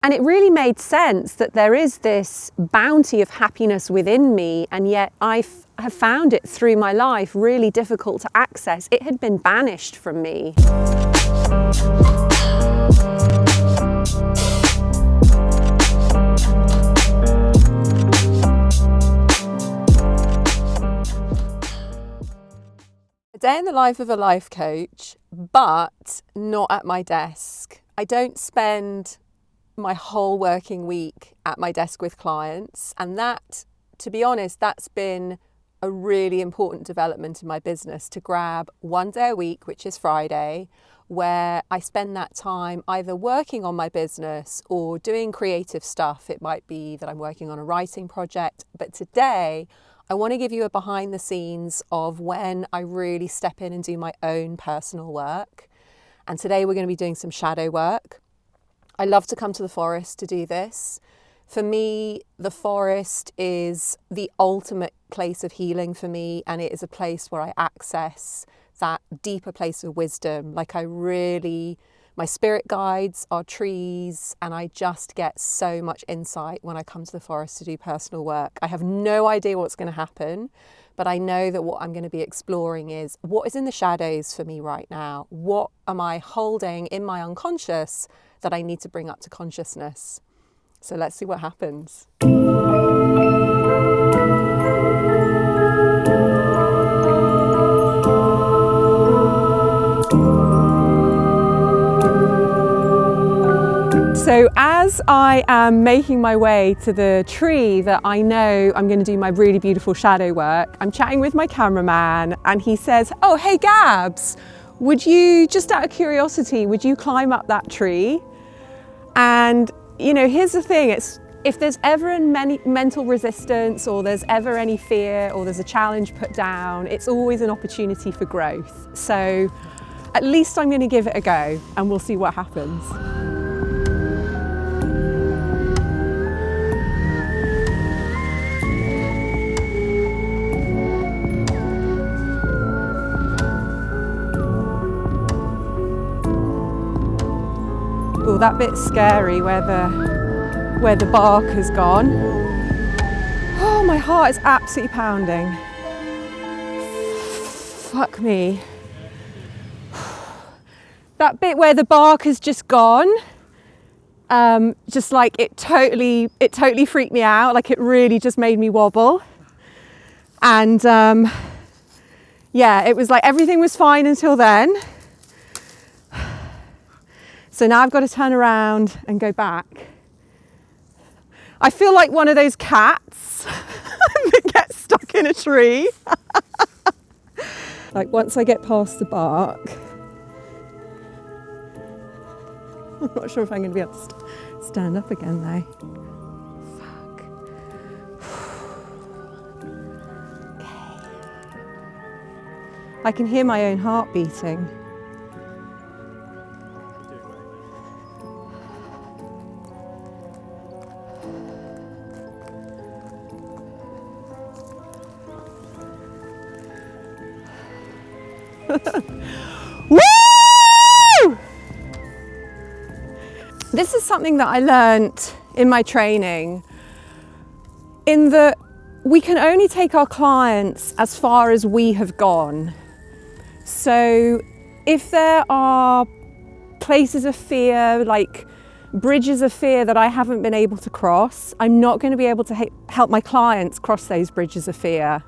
And it really made sense that there is this bounty of happiness within me, and yet I have found it through my life really difficult to access. It had been banished from me. A day in the life of a life coach, but not at my desk. I don't spend my whole working week at my desk with clients, and that, to be honest, that's been a really important development in my business, to grab one day a week, which is Friday, where I spend that time either working on my business or doing creative stuff. It might be that I'm working on a writing project, but today I want to give you a behind the scenes of when I really step in and do my own personal work. And today we're going to be doing some shadow work. I love to come to the forest to do this. For me, the forest is the ultimate place of healing for me, and it is a place where I access that deeper place of wisdom. Like my spirit guides are trees, and I just get so much insight when I come to the forest to do personal work. I have no idea what's going to happen, but I know that what I'm going to be exploring is what is in the shadows for me right now. What am I holding in my unconscious that I need to bring up to consciousness? So let's see what happens. So as I am making my way to the tree that I know I'm going to do my really beautiful shadow work, I'm chatting with my cameraman, and he says, "Oh, hey Gabs, would you, just out of curiosity, would you climb up that tree?" And you know, here's the thing, it's if there's ever any mental resistance, or there's ever any fear, or there's a challenge put down, it's always an opportunity for growth. So at least I'm going to give it a go, and we'll see what happens. Oh, that bit's scary where the bark has gone. Oh, my heart is absolutely pounding. Fuck me. That bit where the bark has just gone, just like it totally freaked me out. Like it really just made me wobble. And yeah, it was like everything was fine until then. So now I've got to turn around and go back. I feel like one of those cats that gets stuck in a tree. Like once I get past the bark, I'm not sure if I'm going to be able to stand up again though. Fuck. Okay. I can hear my own heart beating. Woo! This is something that I learnt in my training, in that we can only take our clients as far as we have gone. So if there are places of fear, like bridges of fear that I haven't been able to cross, I'm not going to be able to help my clients cross those bridges of fear.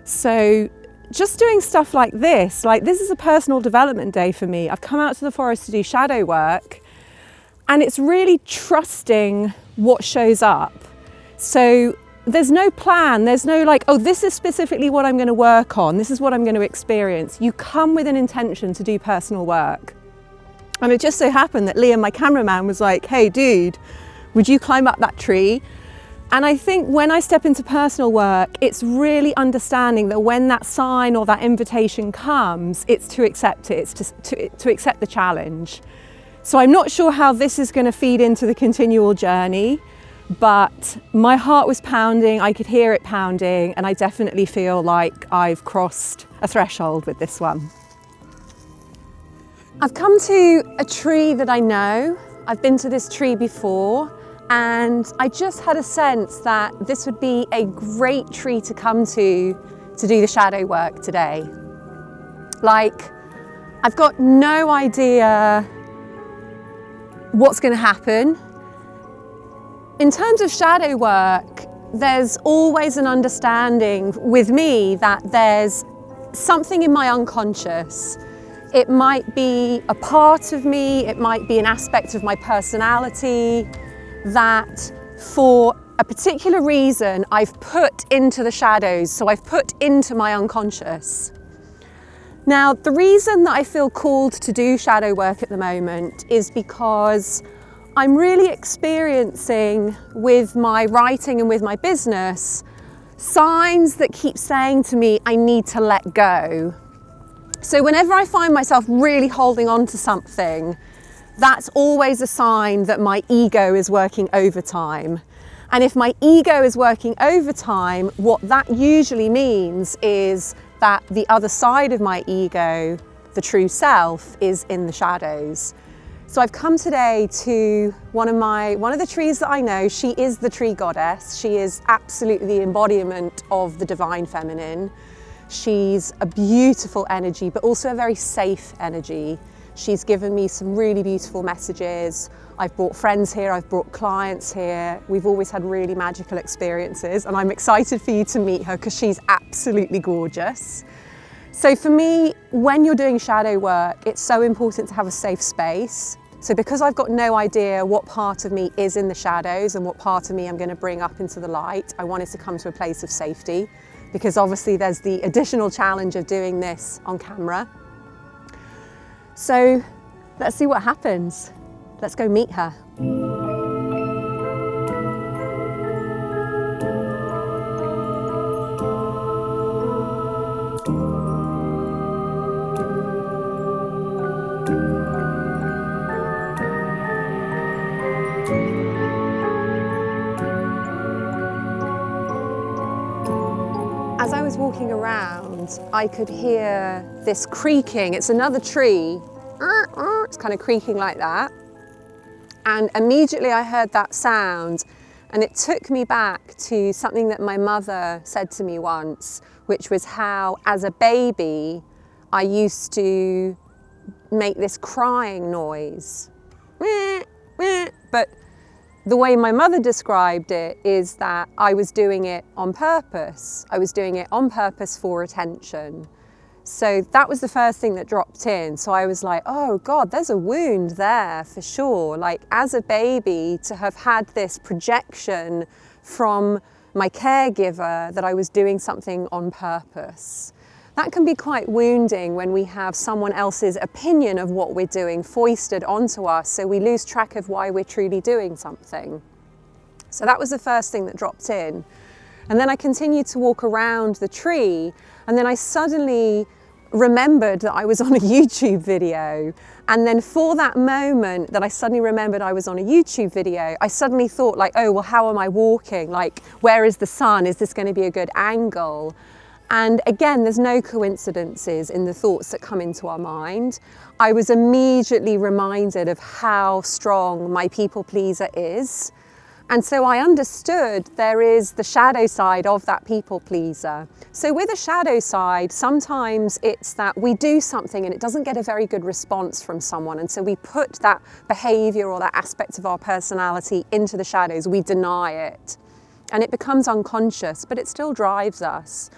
So just doing stuff like this is a personal development day for me. I've come out to the forest to do shadow work, and it's really trusting what shows up. So there's no plan, there's no like, oh, this is specifically what I'm going to work on, this is what I'm going to experience. You come with an intention to do personal work. And it just so happened that Liam, my cameraman, was like, "Hey dude, would you climb up that tree?" And I think when I step into personal work, it's really understanding that when that sign or that invitation comes, it's to accept it, it's to accept the challenge. So I'm not sure how this is going to feed into the continual journey, but my heart was pounding, I could hear it pounding, and I definitely feel like I've crossed a threshold with this one. I've come to a tree that I know. I've been to this tree before, and I just had a sense that this would be a great tree to come to do the shadow work today. Like, I've got no idea what's going to happen. In terms of shadow work, there's always an understanding with me that there's something in my unconscious. It might be a part of me, it might be an aspect of my personality that for a particular reason I've put into the shadows, so I've put into my unconscious. Now, the reason that I feel called to do shadow work at the moment is because I'm really experiencing with my writing and with my business signs that keep saying to me, I need to let go. So whenever I find myself really holding on to something, that's always a sign that my ego is working overtime. And if my ego is working overtime, what that usually means is that the other side of my ego, the true self, is in the shadows. So I've come today to one of the trees that I know. She is the tree goddess. She is absolutely the embodiment of the divine feminine. She's a beautiful energy, but also a very safe energy. She's given me some really beautiful messages. I've brought friends here, I've brought clients here. We've always had really magical experiences, and I'm excited for you to meet her because she's absolutely gorgeous. So for me, when you're doing shadow work, it's so important to have a safe space. So because I've got no idea what part of me is in the shadows and what part of me I'm going to bring up into the light, I wanted to come to a place of safety, because obviously there's the additional challenge of doing this on camera. So let's see what happens. Let's go meet her. As I was walking around, I could hear this creaking. It's another tree. It's kind of creaking like that. And immediately I heard that sound, and it took me back to something that my mother said to me once, which was how, as a baby, I used to make this crying noise. But the way my mother described it is that I was doing it on purpose. I was doing it on purpose for attention. So that was the first thing that dropped in. So I was like, oh God, there's a wound there for sure. Like, as a baby, to have had this projection from my caregiver that I was doing something on purpose. That can be quite wounding when we have someone else's opinion of what we're doing foisted onto us, so we lose track of why we're truly doing something. So that was the first thing that dropped in. And then I continued to walk around the tree, and then I suddenly remembered that I was on a YouTube video. And then for that moment that I suddenly remembered I was on a YouTube video, I suddenly thought, like, oh, well, how am I walking? Like, where is the sun? Is this going to be a good angle? And again, there's no coincidences in the thoughts that come into our mind. I was immediately reminded of how strong my people pleaser is. And so I understood there is the shadow side of that people pleaser. So with a shadow side, sometimes it's that we do something and it doesn't get a very good response from someone. And so we put that behavior or that aspect of our personality into the shadows. We deny it and it becomes unconscious, but it still drives us.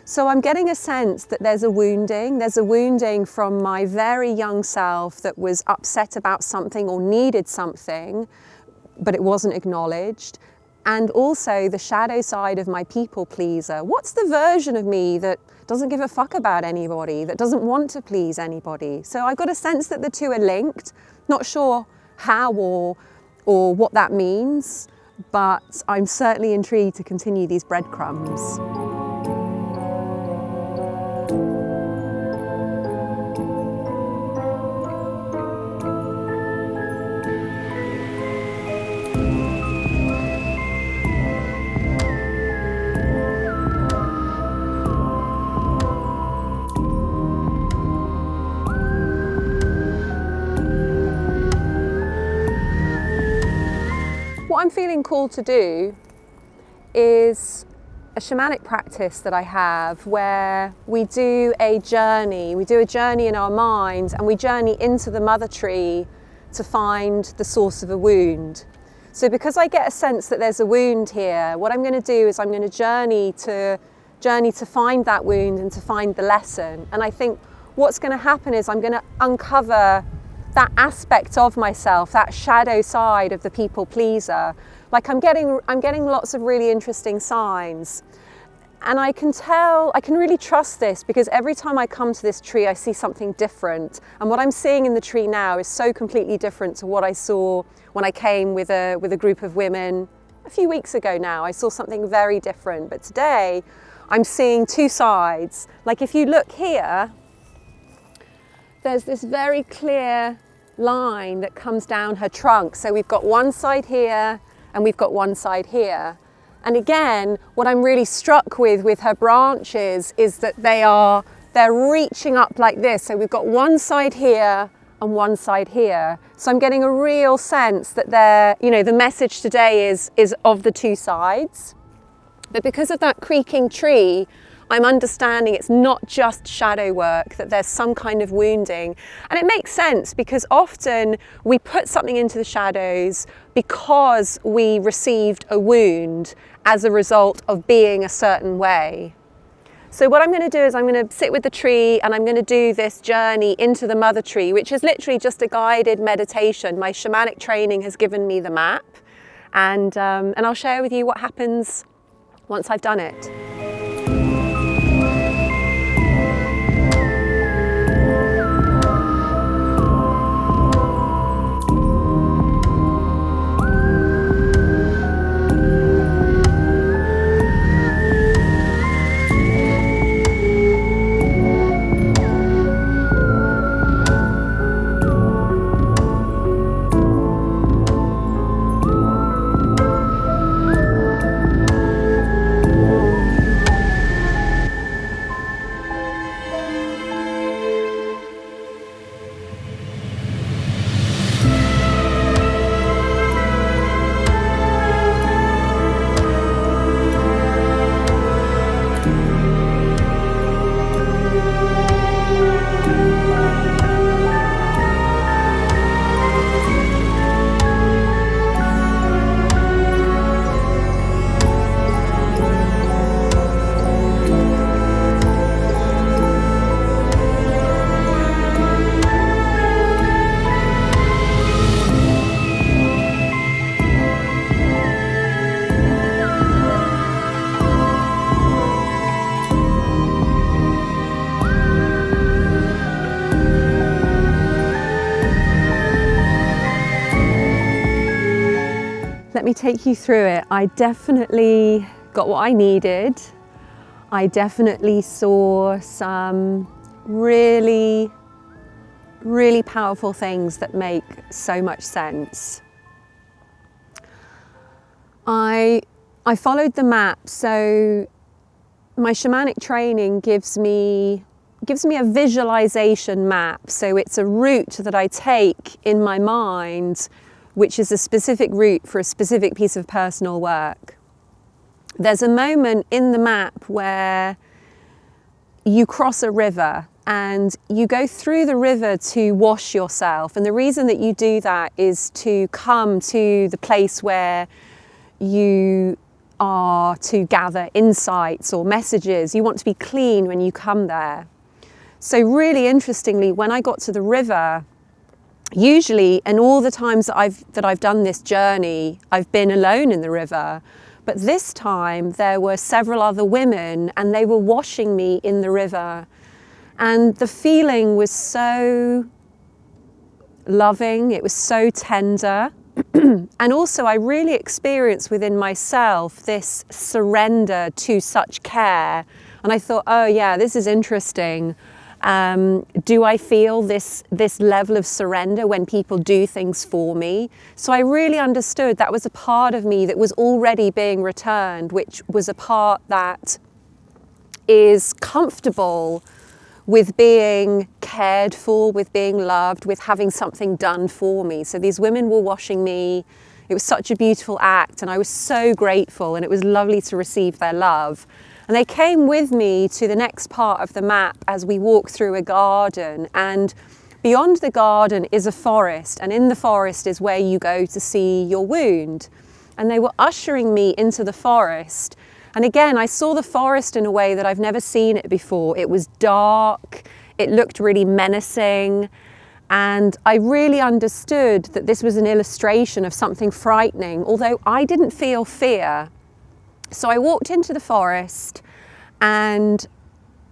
So I'm getting a sense that there's a wounding from my very young self that was upset about something or needed something, but it wasn't acknowledged. And also the shadow side of my people pleaser. What's the version of me that doesn't give a fuck about anybody, that doesn't want to please anybody? So I've got a sense that the two are linked. Not sure how or what that means, but I'm certainly intrigued to continue these breadcrumbs. what I'm feeling called to do is a shamanic practice that I have where we do a journey in our mind, and we journey into the mother tree to find the source of a wound. So because I get a sense that there's a wound here, what I'm going to do is I'm going to journey to find that wound and to find the lesson. And I think what's going to happen is I'm going to uncover that aspect of myself, that shadow side of the people pleaser. Like I'm getting lots of really interesting signs. And I can really trust this, because every time I come to this tree, I see something different. And what I'm seeing in the tree now is so completely different to what I saw when I came with a group of women a few weeks ago now. I saw something very different. But today, I'm seeing two sides. Like if you look here, there's this very clear line that comes down her trunk. So we've got one side here and we've got one side here. And again, what I'm really struck with her branches is that they're reaching up like this. So we've got one side here and one side here. So I'm getting a real sense that the message today is of the two sides. But because of that creaking tree, I'm understanding it's not just shadow work, that there's some kind of wounding. And it makes sense, because often we put something into the shadows because we received a wound as a result of being a certain way. So what I'm going to do is I'm going to sit with the tree and I'm going to do this journey into the mother tree, which is literally just a guided meditation. My shamanic training has given me the map, and I'll share with you what happens once I've done it. Let me take you through it. I definitely got what I needed. I definitely saw some really, really powerful things that make so much sense. I followed the map, so my shamanic training gives me a visualization map. So it's a route that I take in my mind, which is a specific route for a specific piece of personal work. There's a moment in the map where you cross a river and you go through the river to wash yourself. And the reason that you do that is to come to the place where you are to gather insights or messages. You want to be clean when you come there. So really interestingly, when I got to the river, usually, and all the times that I've done this journey, I've been alone in the river. But this time there were several other women and they were washing me in the river. And the feeling was so loving, it was so tender. And also I really experienced within myself this surrender to such care. And I thought, oh yeah, this is interesting. Do I feel this level of surrender when people do things for me? So I really understood that was a part of me that was already being returned, which was a part that is comfortable with being cared for, with being loved, with having something done for me. So these women were washing me It was such a beautiful act, and I was so grateful, and it was lovely to receive their love. And they came with me to the next part of the map as we walked through a garden, and beyond the garden is a forest, and in the forest is where you go to see your wound. And they were ushering me into the forest. And again, I saw the forest in a way that I've never seen it before. It was dark, it looked really menacing, and I really understood that this was an illustration of something frightening, although I didn't feel fear. So I walked into the forest, and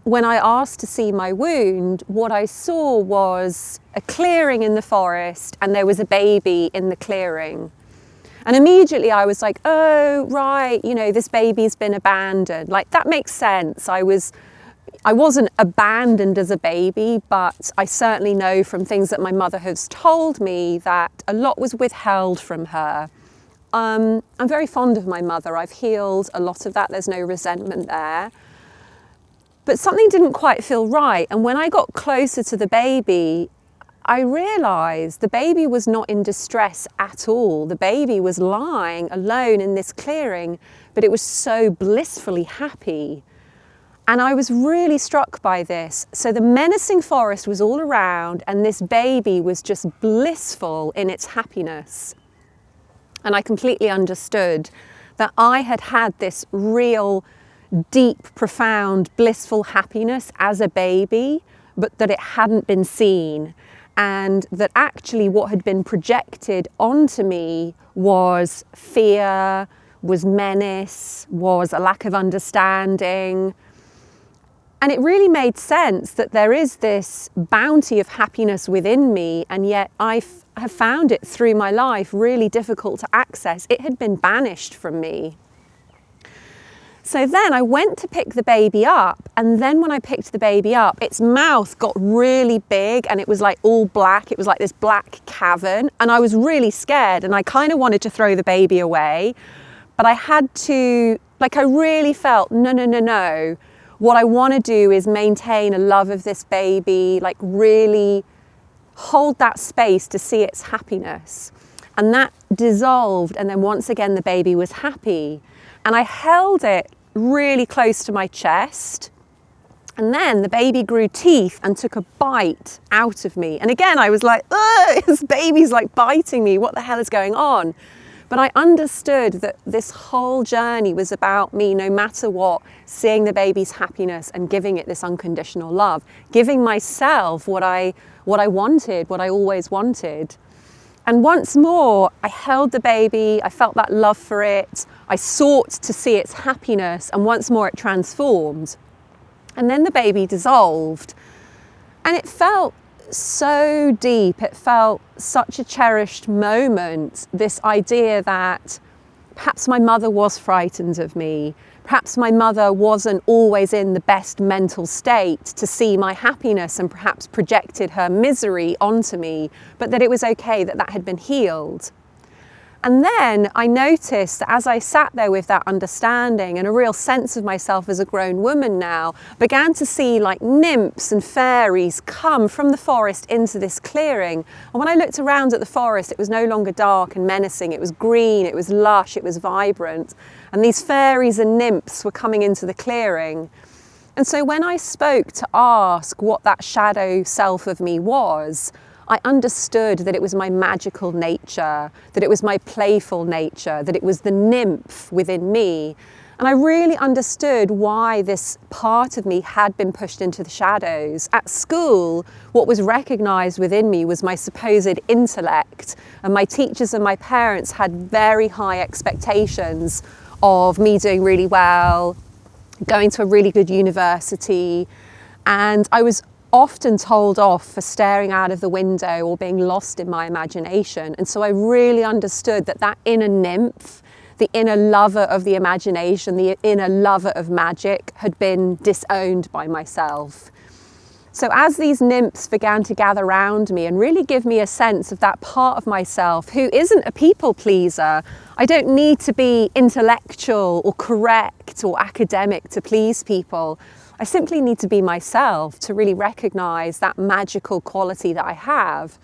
when I asked to see my wound, what I saw was a clearing in the forest, and there was a baby in the clearing. And immediately I was like, oh, right, you know, this baby's been abandoned. Like, that makes sense. I wasn't abandoned as a baby, but I certainly know from things that my mother has told me that a lot was withheld from her. I'm very fond of my mother. I've healed a lot of that. There's no resentment there. But something didn't quite feel right. And when I got closer to the baby, I realised the baby was not in distress at all. The baby was lying alone in this clearing, but it was so blissfully happy. And I was really struck by this. So the menacing forest was all around, and this baby was just blissful in its happiness. And I completely understood that I had had this real, deep, profound, blissful happiness as a baby, but that it hadn't been seen. And that actually what had been projected onto me was fear, was menace, was a lack of understanding. And it really made sense that there is this bounty of happiness within me, and yet I have found it through my life really difficult to access. It had been banished from me. So then I went to pick the baby up, and then when I picked the baby up, its mouth got really big and it was like all black. It was like this black cavern, and I was really scared, and I kind of wanted to throw the baby away, but I had to, like, I really felt, no. What I want to do is maintain a love of this baby, like really hold that space to see its happiness. And that dissolved, and then once again the baby was happy. And I held it really close to my chest. And then the baby grew teeth and took a bite out of me. And again, I was like, ugh, this baby's like biting me. What the hell is going on? But I understood that this whole journey was about me, no matter what, seeing the baby's happiness and giving it this unconditional love, giving myself what I wanted, what I always wanted. And once more, I held the baby, I felt that love for it, I sought to see its happiness, and once more it transformed. And then the baby dissolved, and it felt so deep, it felt such a cherished moment, this idea that perhaps my mother was frightened of me, perhaps my mother wasn't always in the best mental state to see my happiness and perhaps projected her misery onto me, but that it was okay, that that had been healed. And then I noticed that as I sat there with that understanding and a real sense of myself as a grown woman now, began to see like nymphs and fairies come from the forest into this clearing. And when I looked around at the forest, it was no longer dark and menacing. It was green, it was lush, it was vibrant. And these fairies and nymphs were coming into the clearing. And so when I spoke to ask what that shadow self of me was, I understood that it was my magical nature, that it was my playful nature, that it was the nymph within me. And I really understood why this part of me had been pushed into the shadows. At school, what was recognised within me was my supposed intellect, and my teachers and my parents had very high expectations of me doing really well, going to a really good university, and I was often told off for staring out of the window or being lost in my imagination. And so I really understood that that inner nymph, the inner lover of the imagination, the inner lover of magic, had been disowned by myself. So as these nymphs began to gather around me and really give me a sense of that part of myself who isn't a people pleaser, I don't need to be intellectual or correct or academic to please people. I simply need to be myself to really recognise that magical quality that I have.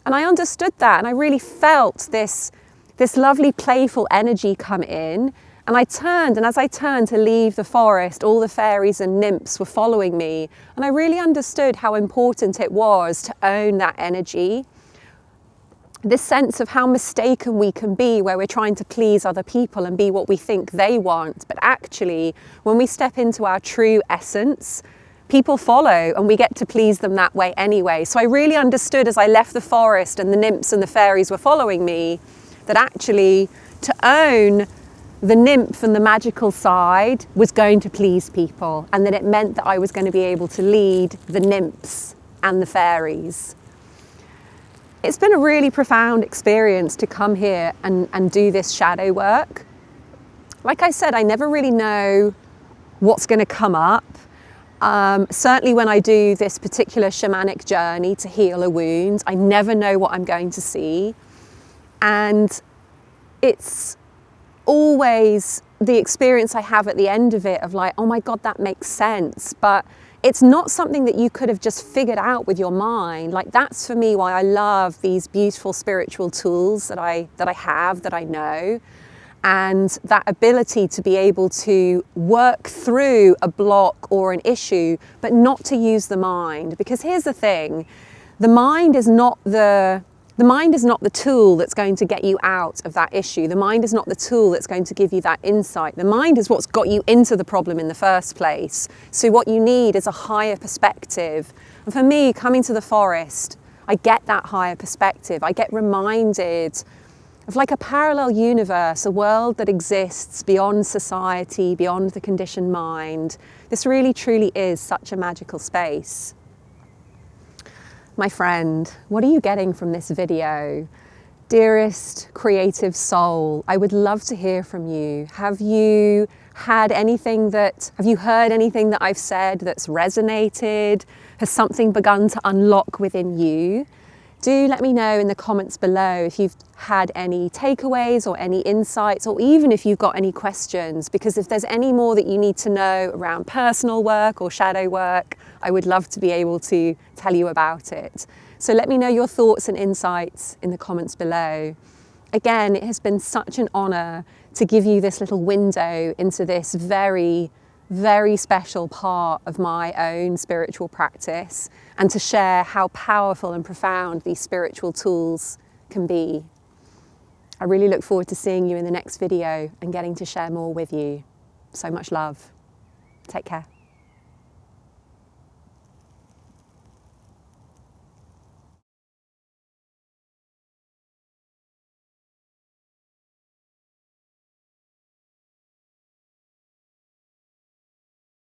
And I understood that, and I really felt this this lovely playful energy come in, and I turned, and as I turned to leave the forest, all the fairies and nymphs were following me, and I really understood how important it was to own that energy. This sense of how mistaken we can be, where we're trying to please other people and be what we think they want, but actually when we step into our true essence, people follow and we get to please them that way anyway. So I really understood as I left the forest and the nymphs and the fairies were following me, that actually to own the nymph and the magical side was going to please people, and that it meant that I was going to be able to lead the nymphs and the fairies. It's been a really profound experience to come here and do this shadow work. Like I said, I never really know what's going to come up. Certainly when I do this particular shamanic journey to heal a wound, I never know what I'm going to see. And it's always the experience I have at the end of it of like, oh my God, that makes sense. But it's not something that you could have just figured out with your mind. Like, that's for me why I love these beautiful spiritual tools that I know. And that ability to be able to work through a block or an issue, but not to use the mind. Because here's the thing, the mind is not the tool that's going to get you out of that issue. The mind is not the tool that's going to give you that insight. The mind is what's got you into the problem in the first place. So what you need is a higher perspective. And for me, coming to the forest, I get that higher perspective. I get reminded of like a parallel universe, a world that exists beyond society, beyond the conditioned mind. This really, truly is such a magical space. My friend, what are you getting from this video? Dearest creative soul, I would love to hear from you. Have you heard anything that I've said that's resonated? Has something begun to unlock within you? Do let me know in the comments below if you've had any takeaways or any insights, or even if you've got any questions, because if there's any more that you need to know around personal work or shadow work, I would love to be able to tell you about it. So let me know your thoughts and insights in the comments below. Again, it has been such an honor to give you this little window into this very, very special part of my own spiritual practice, and to share how powerful and profound these spiritual tools can be. I really look forward to seeing you in the next video and getting to share more with you. So much love. Take care.